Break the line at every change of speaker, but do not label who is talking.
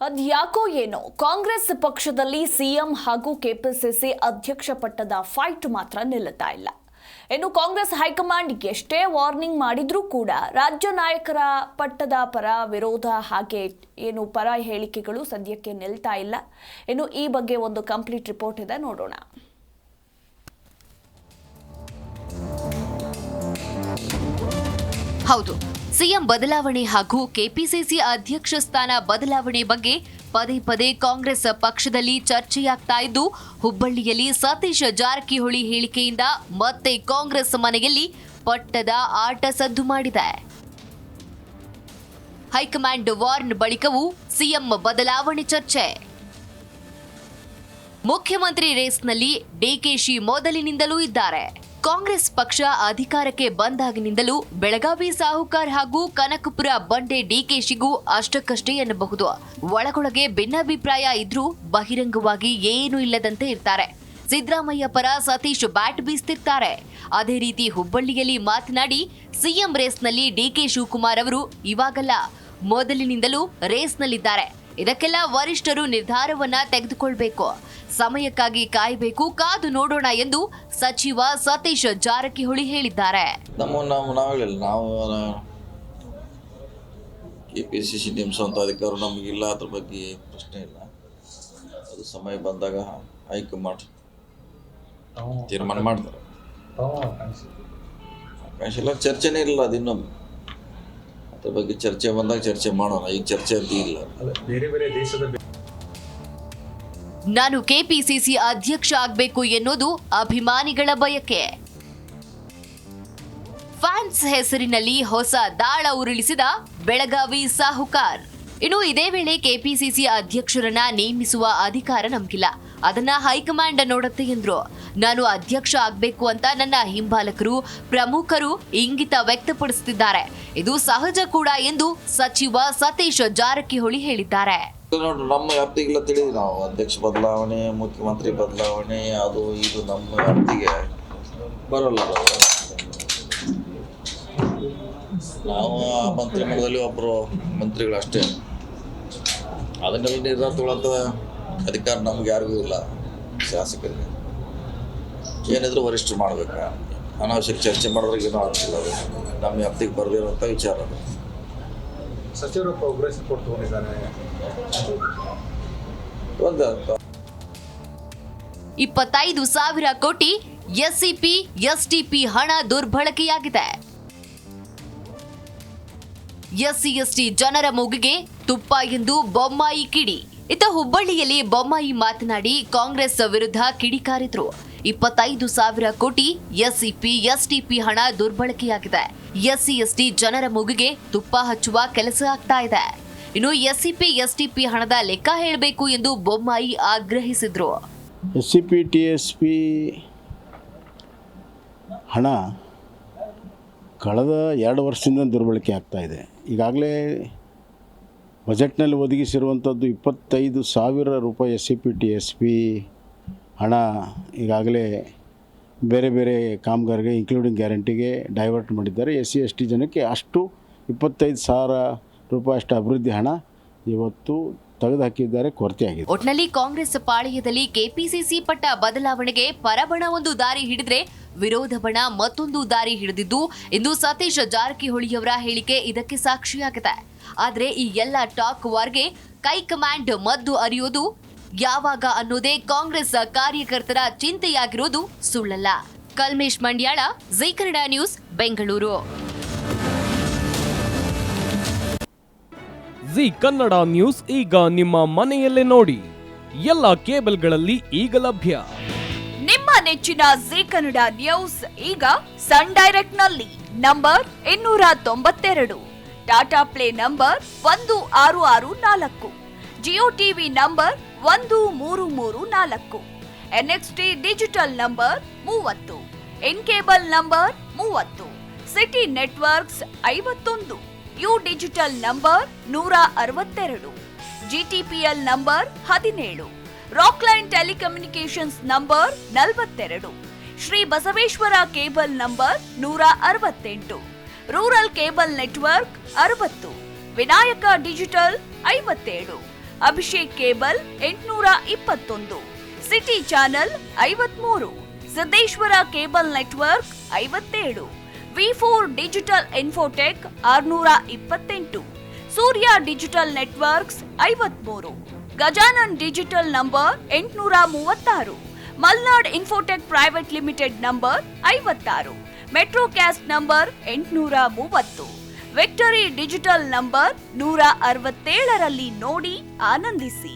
ಅದ್ಯಾಕೋ ಏನೋ ಕಾಂಗ್ರೆಸ್ ಪಕ್ಷದಲ್ಲಿ ಸಿಎಂ ಹಾಗೂ ಕೆಪಿಸಿಸಿ ಅಧ್ಯಕ್ಷ ಪಟ್ಟದ ಫೈಟ್ ಮಾತ್ರ ನಿಲ್ಲುತ್ತಾ ಇಲ್ಲ. ಇನ್ನು ಕಾಂಗ್ರೆಸ್ ಹೈಕಮಾಂಡ್ ಎಷ್ಟೇ ವಾರ್ನಿಂಗ್ ಮಾಡಿದ್ರೂ ಕೂಡ ರಾಜ್ಯ ನಾಯಕರ ಪಟ್ಟದ ಪರ ವಿರೋಧ ಹಾಗೆ ಪರ ಹೇಳಿಕೆಗಳು ಸದ್ಯಕ್ಕೆ ನಿಲ್ತಾ ಇಲ್ಲ. ಇನ್ನು ಈ ಬಗ್ಗೆ ಒಂದು ಕಂಪ್ಲೀಟ್ ರಿಪೋರ್ಟ್ ಇದೆ, ನೋಡೋಣ.
ಹೌದು, ಸಿಎಂ ಬದಲಾವಣೆ ಹಾಗೂ ಕೆಪಿಸಿಸಿ ಅಧ್ಯಕ್ಷ ಸ್ಥಾನ ಬದಲಾವಣೆ ಬಗ್ಗೆ ಪದೇ ಪದೇ ಕಾಂಗ್ರೆಸ್ ಪಕ್ಷದಲ್ಲಿ ಚರ್ಚೆಯಾಗ್ತಾ ಇದ್ದು, ಹುಬ್ಬಳ್ಳಿಯಲ್ಲಿ ಸತೀಶ್ ಜಾರಕಿಹೊಳಿ ಹೇಳಿಕೆಯಿಂದ ಮತ್ತೆ ಕಾಂಗ್ರೆಸ್ ಮನೆಯಲ್ಲಿ ಪಟ್ಟದ ಆಟ ಸದ್ದು ಮಾಡಿದೆ. ಹೈಕಮಾಂಡ್ ವಾರ್ನ್ ಬಳಿಕವೂ ಸಿಎಂ ಬದಲಾವಣೆ ಚರ್ಚೆ. ಮುಖ್ಯಮಂತ್ರಿ ರೇಸ್ನಲ್ಲಿ ಡಿಕೆಶಿ ಮೊದಲಿನಿಂದಲೂ ಇದ್ದಾರೆ. ಕಾಂಗ್ರೆಸ್ ಪಕ್ಷ ಅಧಿಕಾರಕ್ಕೆ ಬಂದಾಗಿನಿಂದಲೂ ಬೆಳಗಾವಿ ಸಾಹುಕಾರ್ ಹಾಗೂ ಕನಕಪುರ ಬಂಡೆ ಡಿಕೆಶಿಗೂ ಅಷ್ಟಕ್ಕಷ್ಟೇ ಎನ್ನಬಹುದು. ಒಳಗೊಳಗೆ ಭಿನ್ನಾಭಿಪ್ರಾಯ ಇದ್ರೂ ಬಹಿರಂಗವಾಗಿ ಏನೂ ಇಲ್ಲದಂತೆ ಇರ್ತಾರೆ. ಸಿದ್ದರಾಮಯ್ಯ ಪರ ಸತೀಶ್ ಬ್ಯಾಟ್ ಬೀಸ್ತಿರ್ತಾರೆ. ಅದೇ ರೀತಿ ಹುಬ್ಬಳ್ಳಿಯಲ್ಲಿ ಮಾತನಾಡಿ ಸಿಎಂ ರೇಸ್ನಲ್ಲಿ ಡಿಕೆ ಶಿವಕುಮಾರ್ ಅವರು ಇವಾಗಲ್ಲ, ಮೊದಲಿನಿಂದಲೂ ರೇಸ್ನಲ್ಲಿದ್ದಾರೆ. ಇದಕ್ಕೆಲ್ಲ ವರಿಷ್ಠರು ನಿರ್ಧಾರವನ್ನ ತೆಗೆದುಕೊಳ್ಬೇಕು, ಸಮಯಕ್ಕಾಗಿ ಕಾಯಬೇಕು, ಕಾದು ನೋಡೋಣ ಎಂದು ಸಚಿವ ಸತೀಶ್ ಜಾರಕಿಹೊಳಿ ಹೇಳಿದ್ದಾರೆ.
ನಾವು ಕೆಪಿಸಿಸಿ ನೇಮಿಸುವಂತ ಅಧಿಕಾರ ನಮಗಿಲ್ಲ, ಅದ್ರ ಬಗ್ಗೆ ಪ್ರಶ್ನೆ ಇಲ್ಲ. ಅದು ಸಮಯ ಬಂದಾಗ ಹೈಕಮಾಂಡ್ ತೀರ್ಮಾನ ಮಾಡ್ತಾರೆ. ಇಲ್ಲ, ಚರ್ಚೆನೇ ಇಲ್ಲ. ಅದಿನ್ನೂ ಅದ್ರ ಬಗ್ಗೆ ಚರ್ಚೆ ಬಂದಾಗ ಚರ್ಚೆ ಮಾಡೋಣ. ಈಗ ಚರ್ಚೆ ಅಂತ ಇಲ್ಲ.
ನಾನು ಕೆಪಿಸಿಸಿ ಅಧ್ಯಕ್ಷ ಆಗಬೇಕು ಎನ್ನುವುದು ಅಭಿಮಾನಿಗಳ ಬಯಕೆ. ಫ್ಯಾನ್ಸ್ ಹೆಸರಿನಲ್ಲಿ ಹೊಸ ದಾಳ ಉರುಳಿಸಿದ ಬೆಳಗಾವಿ ಸಾಹುಕಾರ್. ಇನ್ನು ಇದೇ ವೇಳೆ ಕೆಪಿಸಿಸಿ ಅಧ್ಯಕ್ಷರನ್ನ ನೇಮಿಸುವ ಅಧಿಕಾರ ನಮಗಿಲ್ಲ, ಅದನ್ನ ಹೈಕಮಾಂಡ್ ನೋಡುತ್ತೆ ಎಂದ್ರು. ನಾನು ಅಧ್ಯಕ್ಷ ಆಗಬೇಕು ಅಂತ ನನ್ನ ಹಿಂಬಾಲಕರು, ಪ್ರಮುಖರು ಇಂಗಿತ ವ್ಯಕ್ತಪಡಿಸುತ್ತಿದ್ದಾರೆ. ಇದು ಸಹಜ ಕೂಡ ಎಂದು ಸಚಿವ ಸತೀಶ್ ಜಾರಕಿಹೊಳಿ ಹೇಳಿದ್ದಾರೆ.
ನೋಡ್ರಿ, ನಮ್ಮ ವ್ಯಾಪ್ತಿಗೆಲ್ಲ ತಿಳಿದ್ವಿ. ನಾವು ಅಧ್ಯಕ್ಷ ಬದಲಾವಣೆ, ಮುಖ್ಯಮಂತ್ರಿ ಬದಲಾವಣೆ, ಅದು ಇದು ನಮ್ಮ ವ್ಯಾಪ್ತಿಗೆ ಬರೋಲ್ಲ. ನಾವು ಆ ಮಂತ್ರಿಮಂಡಲದಲ್ಲಿ ಒಬ್ಬರು ಮಂತ್ರಿಗಳಷ್ಟೇ. ಅದನ್ನೆಲ್ಲ ನಿರ್ಧಾರ ತಗೊಳ್ಳೋಂಥ ಅಧಿಕಾರ ನಮ್ಗೆ ಯಾರಿಗೂ ಇಲ್ಲ. ಶಾಸಕರಿಗೆ ಏನಿದ್ರು ವರಿಷ್ಠರು ಮಾಡ್ಬೇಕು. ಅನಾವಶ್ಯಕ ಚರ್ಚೆ ಮಾಡೋದ್ರಿಗೆ ಏನೂ ಆಗ್ತಿಲ್ಲ. ಅದು ನಮ್ಮ ವ್ಯಾಪ್ತಿಗೆ ಬರದಿರುವಂಥ ವಿಚಾರ. ಅದು
ಸಚಿವರು ಪ್ರೋಗ್ರೆಸ್ ರಿಪೋರ್ಟ್ ತಗೊಂಡಿದ್ದಾರೆ.
25,000 ಕೋಟಿ ಎಸ್ಸಿಪಿ ಎಸ್ಟಿಪಿ ಹಣ ದುರ್ಬಳಕೆಯಾಗಿದೆ. ಎಸ್ಸಿ ಎಸ್ಟಿ ಜನರ ಮೂಗಿಗೆ ತುಪ್ಪ ಎಂದು ಬೊಮ್ಮಾಯಿ ಕಿಡಿ. ಇತ್ತ ಹುಬ್ಬಳ್ಳಿಯಲ್ಲಿ ಬೊಮ್ಮಾಯಿ ಮಾತನಾಡಿ ಕಾಂಗ್ರೆಸ್ ವಿರುದ್ಧ ಕಿಡಿಕಾರಿದ್ರು. 25,000 ಕೋಟಿ ಎಸ್ಸಿಪಿ ಎಸ್ಟಿಪಿ ಹಣ ದುರ್ಬಳಕೆಯಾಗಿದೆ. ಎಸ್ಸಿ ಎಸ್ಟಿ ಜನರ ಮೂಗಿಗೆ ತುಪ್ಪ ಹಚ್ಚುವ ಕೆಲಸ ಆಗ್ತಾ ಇದೆ. ಇನ್ನು ಎಸ್ಸಿಪಿ ಎಸ್ಟಿಪಿ ಹಣದ ಲೆಕ್ಕ ಹೇಳಬೇಕು ಎಂದು ಬೊಮ್ಮಾಯಿ ಆಗ್ರಹಿಸಿದ್ರು.
ಎಸ್ಸಿಪಿ ಟಿಎಸ್ಪಿ ಹಣ ಕಳೆದ 2 ವರ್ಷದಿಂದ ದುರ್ಬಳಕೆ ಆಗ್ತಾ ಇದೆ. ಈಗಾಗಲೇ ಬಜೆಟ್ನಲ್ಲಿ ಒದಗಿಸಿರುವಂಥದ್ದು 25,000 ರೂಪಾಯಿ ಎಸ್ಸಿಪಿ ಟಿಎಸ್ಪಿ ಹಣ ಈಗಾಗಲೇ ಬೇರೆ ಬೇರೆ ಕಾಮಗಾರಿಗೆ ಇನ್ಕ್ಲೂಡಿಂಗ್ ಗ್ಯಾರಂಟಿಗೆ ಡೈವರ್ಟ್ ಮಾಡಿದ್ದಾರೆ. ಎಸ್ಸಿ ಎಸ್ ಟಿ ಜನಕ್ಕೆ ಅಷ್ಟು 25,000 ರೂಪಾಯಿ ಅಷ್ಟು ಅಭಿವೃದ್ಧಿ ಹಣ ಇವತ್ತು ತೆಗೆದುಹಾಕಿದ್ದಾರೆ, ಕೊರತೆಯಾಗಿದೆ.
ಒಟ್ನಲ್ಲಿ ಕಾಂಗ್ರೆಸ್ ಪಾಳೆಯದಲ್ಲಿ ಕೆಪಿಸಿಸಿ ಪಟ್ಟ ಬದಲಾವಣೆಗೆ ಪರಬಣ ಒಂದು ದಾರಿ ಹಿಡಿದ್ರೆ ವಿರೋಧ ಬಣ ಮತ್ತೊಂದು ದಾರಿ ಹಿಡಿದಿದ್ದು ಇಂದು ಸತೀಶ್ ಜಾರಕಿಹೊಳಿಯವರ ಹೇಳಿಕೆ ಇದಕ್ಕೆ ಸಾಕ್ಷಿಯಾಗಿದೆ. ಆದ್ರೆ ಈ ಎಲ್ಲ ಟಾಕ್ ವಾರ್ಗೆ ಹೈಕಮಾಂಡ್ ಮದ್ದು ಅರಿಯೋದು ಯಾವಾಗ ಅನ್ನೋದೇ ಕಾಂಗ್ರೆಸ್ ಕಾರ್ಯಕರ್ತರ ಚಿಂತೆಯಾಗಿರೋದು ಸುಳ್ಳಲ್ಲ. ಕಲ್ಮೇಶ್ ಮಂಡ್ಯಾಳ, ಜೀ ಕನ್ನಡ ನ್ಯೂಸ್, ಬೆಂಗಳೂರು.
ಜೀ ಕನ್ನಡ ನ್ಯೂಸ್ ಈಗ ನಿಮ್ಮ ಮನೆಯಲ್ಲೇ ನೋಡಿ. ಎಲ್ಲ ಕೇಬಲ್ಗಳಲ್ಲಿ ಈಗ ಲಭ್ಯ.
ನಿಮ್ಮ ನೆಚ್ಚಿನ ಜೀ ಕನ್ನಡ ನ್ಯೂಸ್ ಈಗ ಸನ್ ಡೈರೆಕ್ಟ್ ನಲ್ಲಿ number 292, Tata play number 1664, Jio TV number 1334, NXT digital number 30, in cable number 30, city networks 51, U digital number 162, GTPL number 17, Rockline telecommunications number 42, Shri Basaveshwara cable number 168, rural cable network 60, Vinayaka digital 57, Abhishek cable 821, city channel 53, Siddeshwara cable network 57, V4 digital Infotech 628, Surya digital networks 53, Gajanan digital number 836, Malnad Infotech private limited number 56, Metrocast number 830, Victory digital number 167ರಲ್ಲಿ ನೋಡಿ ಆನಂದಿಸಿ.